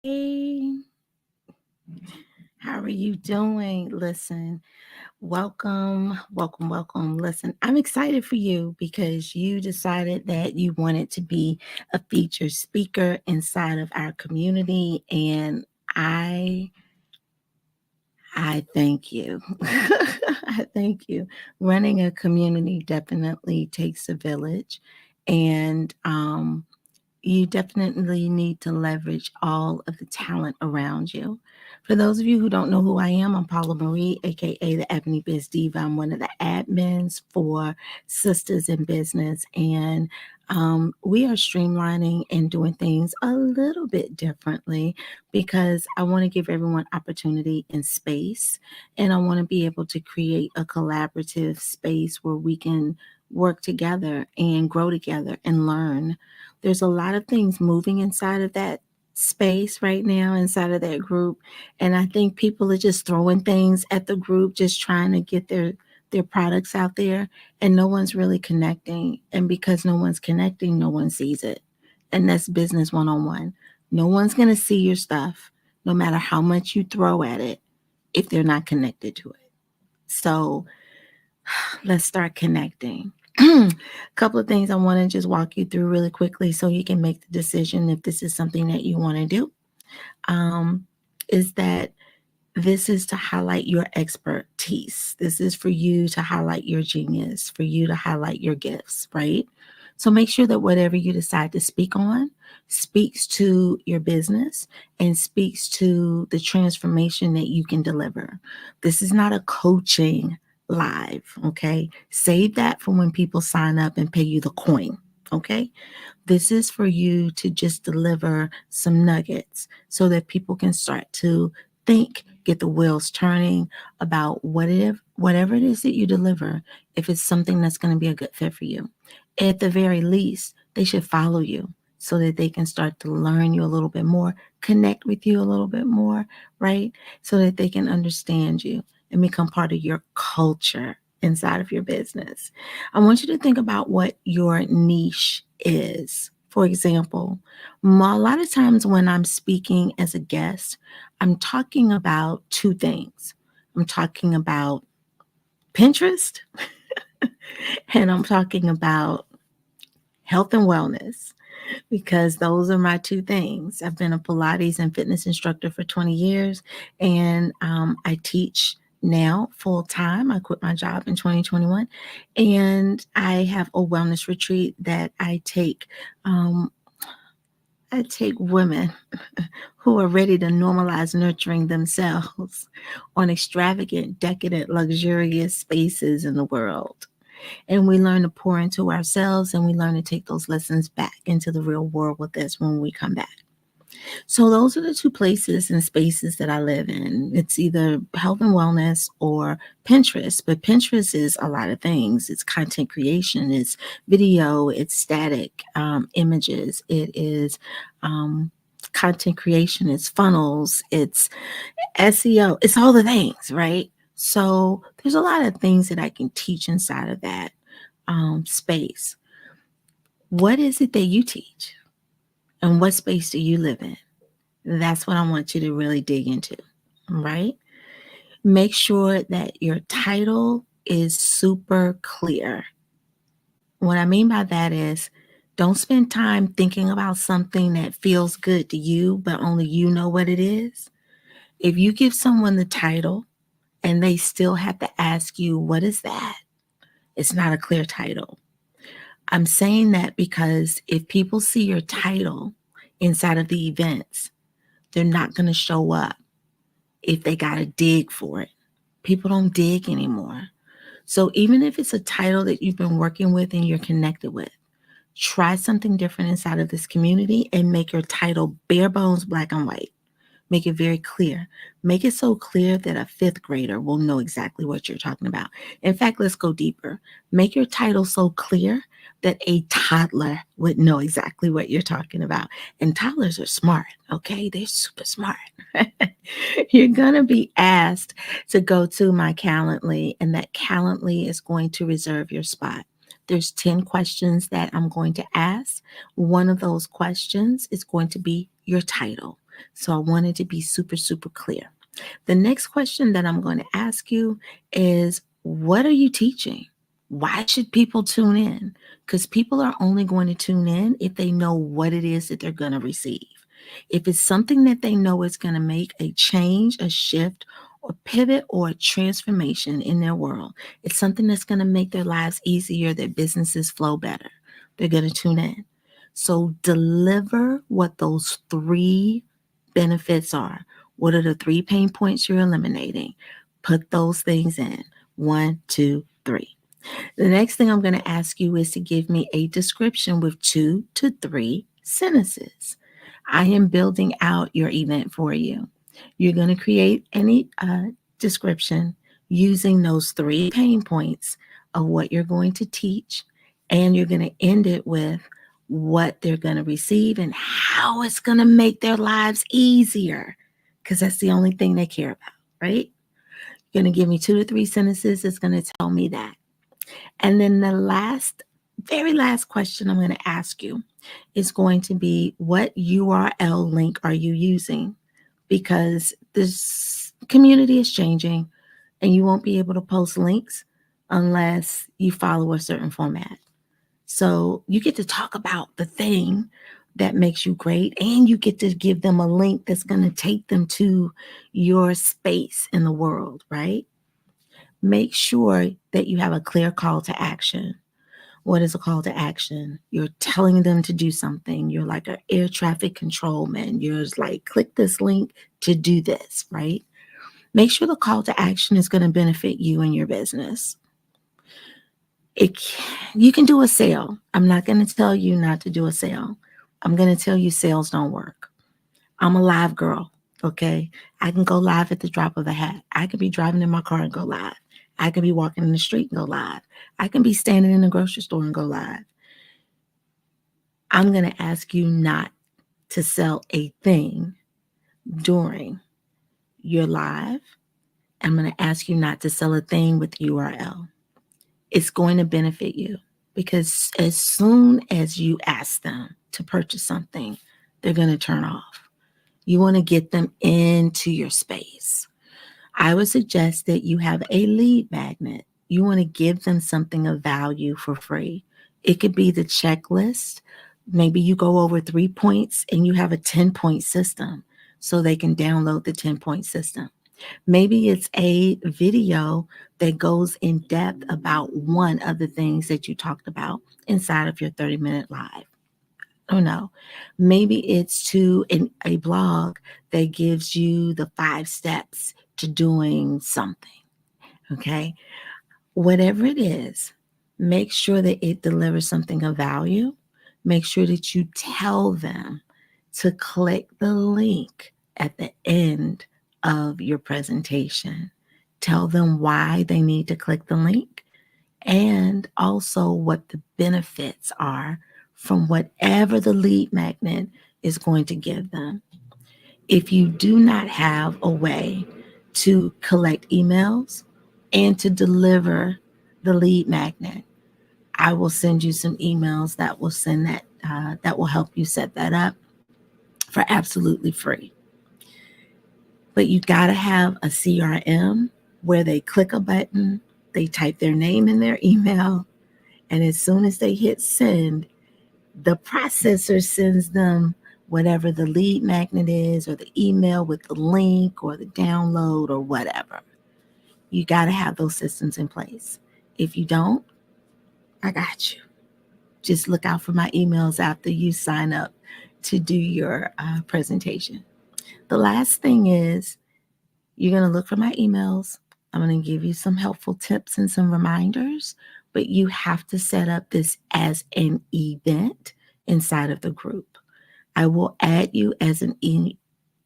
Hey, how are you doing? Listen, welcome. Listen, I'm excited for you because you decided that you wanted to be a featured speaker inside of our community, and I thank you. I thank you. Running a community definitely takes a village, and you definitely need to leverage all of the talent around you. For those of you who don't know who I am, I'm Paula Marie, aka the Ebony Biz Diva. I'm one of the admins for Sisters in Business, and we are streamlining and doing things a little bit differently because I want to give everyone opportunity and space, and I want to be able to create a collaborative space where we can work together and grow together and learn. There's a lot of things moving inside of that space right now, inside of that group. And I think people are just throwing things at the group, just trying to get their products out there, and no one's really connecting. And because no one's connecting, no one sees it. And that's business 101. No one's going to see your stuff, no matter how much you throw at it, if they're not connected to it. So let's start connecting. A couple of things I want to just walk you through really quickly so you can make the decision if this is something that you want to do. Um, is that this is to highlight your expertise. This is for you to highlight your genius, for you to highlight your gifts, right? So make sure that whatever you decide to speak on speaks to your business and speaks to the transformation that you can deliver. This is not a coaching live, okay? Save that for when people sign up and pay you the coin, okay? This is for you to just deliver some nuggets so that people can start to think, get the wheels turning about whatever it is that you deliver, if it's something that's going to be a good fit for you. At the very least, they should follow you so that they can start to learn you a little bit more, connect with you a little bit more, right? So that they can understand you and become part of your culture inside of your business. I want you to think about what your niche is. For example, a lot of times when I'm speaking as a guest, I'm talking about two things. I'm talking about Pinterest and I'm talking about health and wellness because those are my two things. I've been a Pilates and fitness instructor for 20 years, and I teach now full time. I quit my job in 2021, and I have a wellness retreat that I take. I take women who are ready to normalize nurturing themselves on extravagant, decadent, luxurious spaces in the world. And we learn to pour into ourselves and we learn to take those lessons back into the real world with us when we come back. So those are the two places and spaces that I live in. It's either health and wellness or Pinterest, but Pinterest is a lot of things. It's content creation, it's video, it's static images, it is content creation, it's funnels, it's SEO, it's all the things, right? So there's a lot of things that I can teach inside of that space. What is it that you teach? And what space do you live in? That's what I want you to really dig into, right? Make sure that your title is super clear. What I mean by that is don't spend time thinking about something that feels good to you, but only you know what it is. If you give someone the title and they still have to ask you, what is that? It's not a clear title. I'm saying that because if people see your title inside of the events, they're not going to show up if they got to dig for it. People don't dig anymore. So even if it's a title that you've been working with and you're connected with, try something different inside of this community and make your title bare bones black and white. Make it very clear. Make it so clear that a fifth grader will know exactly what you're talking about. In fact, let's go deeper. Make your title so clear that a toddler would know exactly what you're talking about. And toddlers are smart, okay? They're super smart. You're going to be asked to go to my Calendly, and that Calendly is going to reserve your spot. There's 10 questions that I'm going to ask. One of those questions is going to be your title. So I wanted to be super, super clear. The next question that I'm going to ask you is, what are you teaching? Why should people tune in? Because people are only going to tune in if they know what it is that they're going to receive. If it's something that they know is going to make a change, a shift, or pivot, or a transformation in their world, it's something that's going to make their lives easier, their businesses flow better, they're going to tune in. So deliver what those three benefits are. What are the three pain points you're eliminating? Put those things in. 1, 2, 3. The next thing I'm going to ask you is to give me a description with 2 to 3 sentences. I am building out your event for you. You're going to create any description using those three pain points of what you're going to teach, and you're going to end it with what they're going to receive and how it's going to make their lives easier, because that's the only thing they care about, right? You're going to give me 2 to 3 sentences that's going to tell me that. And then the very last question I'm going to ask you is going to be, what URL link are you using? Because this community is changing and you won't be able to post links unless you follow a certain format. So you get to talk about the thing that makes you great, and you get to give them a link that's going to take them to your space in the world, right? Make sure that you have a clear call to action. What is a call to action? You're telling them to do something. You're like an air traffic controlman. You're just like, click this link to do this, right? Make sure the call to action is going to benefit you and your business. You can do a sale. I'm not going to tell you not to do a sale. I'm going to tell you sales don't work. I'm a live girl, okay? I can go live at the drop of a hat. I can be driving in my car and go live. I can be walking in the street and go live. I can be standing in the grocery store and go live. I'm going to ask you not to sell a thing during your live. I'm going to ask you not to sell a thing with URL. It's going to benefit you, because as soon as you ask them to purchase something, they're going to turn off. You want to get them into your space. I would suggest that you have a lead magnet. You want to give them something of value for free. It could be the checklist. Maybe you go over 3 points and you have a 10-point system so they can download the 10-point system. Maybe it's a video that goes in depth about one of the things that you talked about inside of your 30-minute live. Oh no, maybe it's to a blog that gives you the 5 steps to doing something. Okay. Whatever it is, make sure that it delivers something of value. Make sure that you tell them to click the link at the end of your presentation. Tell them why they need to click the link, and also what the benefits are from whatever the lead magnet is going to give them. If you do not have a way to collect emails and to deliver the lead magnet, I will send you some emails that will that will help you set that up for absolutely free. But you got to have a CRM where they click a button, they type their name in their email, and as soon as they hit send, the processor sends them whatever the lead magnet is, or the email with the link or the download or whatever. You got to have those systems in place. If you don't, I got you. Just look out for my emails after you sign up to do your presentation. The last thing is, you're going to look for my emails. I'm going to give you some helpful tips and some reminders, but you have to set up this as an event inside of the group. I will add you as an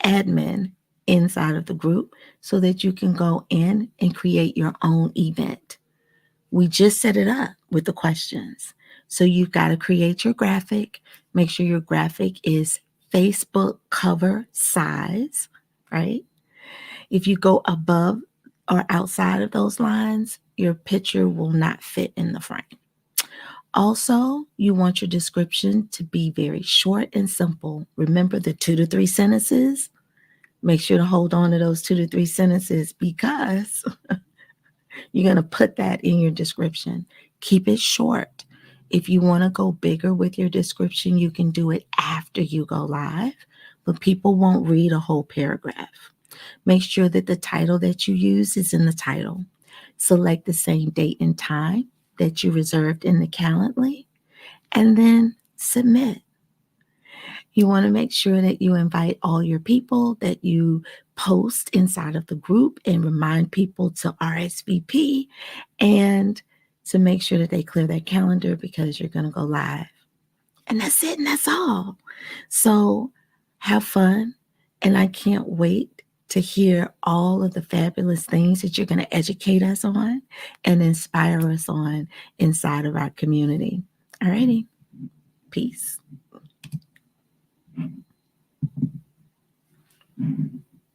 admin inside of the group so that you can go in and create your own event. We just set it up with the questions. So you've got to create your graphic. Make sure your graphic is Facebook cover size, right? If you go above or outside of those lines, your picture will not fit in the frame. Also, you want your description to be very short and simple. Remember the 2 to 3 sentences. Make sure to hold on to those 2 to 3 sentences because you're going to put that in your description. Keep it short. If you want to go bigger with your description, you can do it after you go live, but people won't read a whole paragraph. Make sure that the title that you use is in the title. Select the same date and time that you reserved in the Calendly, and then submit. You want to make sure that you invite all your people, that you post inside of the group and remind people to RSVP and to make sure that they clear their calendar because you're going to go live. And that's it, and that's all. So have fun, and I can't wait to hear all of the fabulous things that you're going to educate us on and inspire us on inside of our community. All righty. Peace.